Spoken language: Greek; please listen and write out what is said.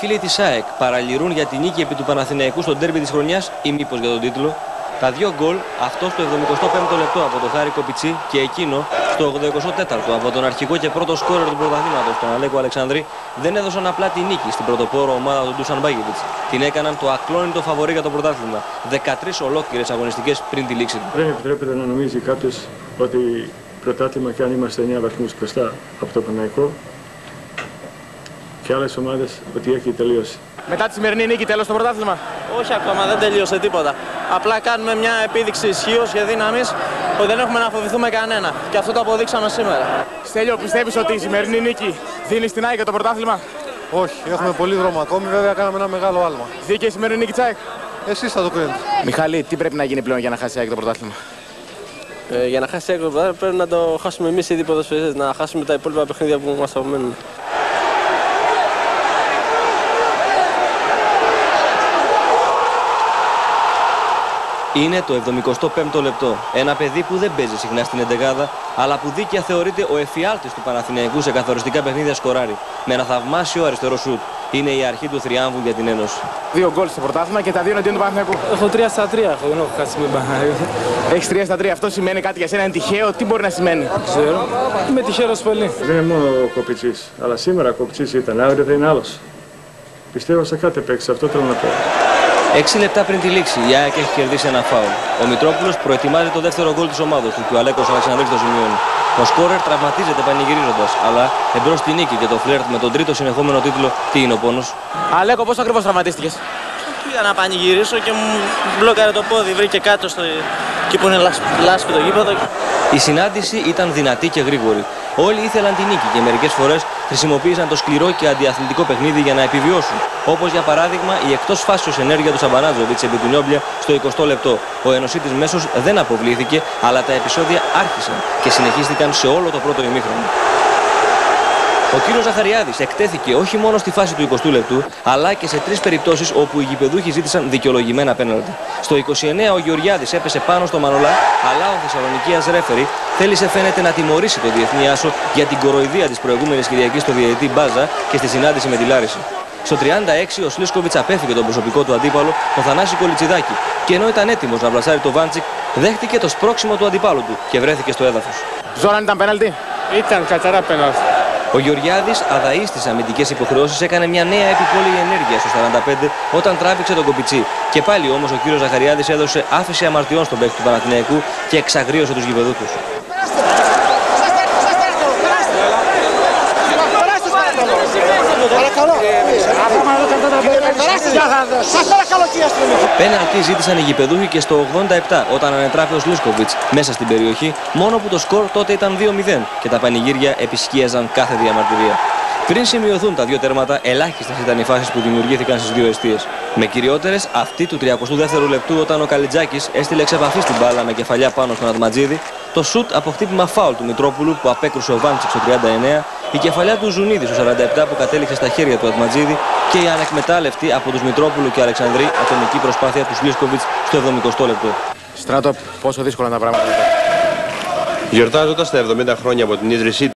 φίλοι της ΑΕΚ παραλυρούν για την νίκη επί του Παναθηναϊκού στο ντέρμπι της χρονιάς ή μήπως για τον τίτλο? Τα δύο γκολ, αυτό στο 75ο λεπτό από τον Χάρη Κοπιτσί και εκείνο στο 84ο από τον αρχικό και πρώτο σκόρερ του πρωταθλήματος, τον Αλέκο Αλεξανδρή, δεν έδωσαν απλά τη νίκη στην πρωτοπόρο ομάδα του Ντούσαν Μπάγεβιτς. Την έκαναν το ακλόνητο φαβορί για το πρωτάθλημα. 13 ολόκληρες αγωνιστικές πριν τη λήξη του. Δεν επιτρέπεται να νομίζει κάποιος ότι πρωτάθλημα, και αν είμαστε 9 βαθμούς μπροστά από το Παναθηναϊκό και άλλες ομάδες, ότι έχει τελειώσει. Μετά τη σημερινή νίκη, τέλος το πρωτάθλημα? Όχι ακόμα, δεν τελείωσε τίποτα. Απλά κάνουμε μια επίδειξη ισχύως και δύναμης που δεν έχουμε να φοβηθούμε κανένα. Και αυτό το αποδείξαμε σήμερα. Στέλιο, πιστεύεις ότι η σημερινή νίκη δίνει στην ΑΕΚ το πρωτάθλημα? Όχι, έχουμε πολύ δρόμο ακόμη. Βέβαια, κάναμε ένα μεγάλο άλμα. Δίκαιη η σημερινή νίκη της ΑΕΚ? Εσείς θα το κρίνετε. Μιχάλη, τι πρέπει να γίνει πλέον για να χάσει η ΑΕΚ το πρωτάθλημα? Για να χάσει η ΑΕΚ το πρωτάθλημα πρέπει να το χάσουμε εμείς οι ποδοσφαιριστές, να χάσουμε τα υπόλοιπα παιχνίδια που μας απομένουν. Είναι το 75ο λεπτό. Ένα παιδί που δεν παίζει συχνά στην εντεγάδα, αλλά που δίκαια θεωρείται ο εφιάλτης του Παναθηναϊκού σε καθοριστικά παιχνίδια σκοράρει. Με ένα θαυμάσιο αριστερό σουτ. Είναι η αρχή του θριάμβου για την Ένωση. 2 γκολ στο πρωτάθλημα και τα 2 εναντίον του Παναθηναϊκού. Έχω 3-3, δεν έχω χάσει με Παναθηναϊκό. Έχεις 3-3, αυτό σημαίνει κάτι για σένα, είναι τυχαίο, τι μπορεί να σημαίνει? Δεν ξέρω. Είμαι τυχερός πολύ. Δεν είναι μόνο ο Κοπιτσής, αλλά σήμερα ο Κοπιτσής ήταν, αύριο θα είναι άλλος. Πιστεύω σε κάτι παίξει, αυτό θέλω να πω. 6 λεπτά πριν τη λήξη, η ΑΕΚ έχει κερδίσει ένα φάουλ. Ο Μητρόπουλος προετοιμάζει το δεύτερο γκολ της ομάδας του και ο Αλέκος Αλεξανδρής το σημειώνει. Ο σκόρερ τραυματίζεται πανηγυρίζοντας, αλλά εμπρός στη νίκη και το φλερτ με τον τρίτο συνεχόμενο τίτλο, τι είναι ο πόνος? Αλέκο, πώς ακριβώς τραυματίστηκες? Πήγα να πανηγυρίσω και μου μπλόκαρε το πόδι, βρήκε κάτω εκεί που είναι λάσπη το γήπεδο. Η συνάντηση ήταν δυνατή και γρήγορη. Όλοι ήθελαν τη νίκη και μερικές φορές χρησιμοποίησαν το σκληρό και αντιαθλητικό παιχνίδι για να επιβιώσουν. Όπως για παράδειγμα η εκτός φάσεως ενέργεια του Σαμπανάτζοβιτς επί του Νιόμπλια στο 20ο λεπτό. Ο Ενωσίτης μέσος δεν αποβλήθηκε, αλλά τα επεισόδια άρχισαν και συνεχίστηκαν σε όλο το πρώτο ημίχρονο. Ο κύριος Ζαχαριάδης εκτέθηκε όχι μόνο στη φάση του 20ου λεπτού, αλλά και σε 3 περιπτώσεις όπου οι γηπεδούχοι ζήτησαν δικαιολογημένα πέναλτι. Στο 29 ο Γεωργιάδης έπεσε πάνω στο Μανολά, αλλά ο Θεσσαλονικίας ρέφερι θέλησε φαίνεται να τιμωρήσει το διεθνή άσο για την κοροϊδία της προηγούμενης Κυριακής στο διαιτητή Μπάζα και στη συνάντηση με τη Λάριση. Στο 36 ο Σλίσκοβιτς απέφυγε τον προσωπικό του αντίπαλο, τον Θανάση Κολιτσιδάκη, και ενώ ήταν έτοιμος να βλασάρει το Βάντσικ, δέχτηκε το σπρώξιμο του αντιπάλου του και βρέθηκε στο έδαφος. Ζόραν, ήταν πέναλτι? Ήταν καθαρά πέναλτι. Ο Γεωργιάδης, αδαής στις αμυντικές υποχρεώσεις, έκανε μια νέα επιπόλαιη ενέργεια στο 45 όταν τράβηξε τον Κοπιτσί. Και πάλι όμως ο κύριος Ζαχαριάδης έδωσε άφεση αμαρτιών στον παίκτη του Παναθηναϊκού και εξαγρίωσε τους γηπεδούχους. Πέναλτι ζήτησαν οι γηπεδούχοι και στο 87 όταν ανετράφει ο Σλίσκοβιτς μέσα στην περιοχή, μόνο που το σκορ τότε ήταν 2-0 και τα πανηγύρια επισκίαζαν κάθε διαμαρτυρία. Πριν σημειωθούν τα 2 τέρματα, ελάχιστες ήταν οι φάσεις που δημιουργήθηκαν στις 2 εστίες. Με κυριότερες αυτή του 32ου λεπτού όταν ο Καλιτζάκης έστειλε εξ επαφής την μπάλα με κεφαλιά πάνω στον Ατματζίδη, το σουτ από χτύπημα φάουλ του Μητρόπουλου που απέκρουσε ο Βάντσικ στο 39, η κεφαλιά του Ζουνίδη στο 47 που κατέληξε στα χέρια του Ατματζίδη και η ανεκμετάλλευτη από τους Μητρόπουλου και Αλεξανδρή ατομική προσπάθεια του Σλίσκοβιτς στο 70ο λεπτό. Στράτο, πόσο δύσκολα τα πράγματα? Γιορτάζοντας τα 70 χρόνια από την ίδρυσή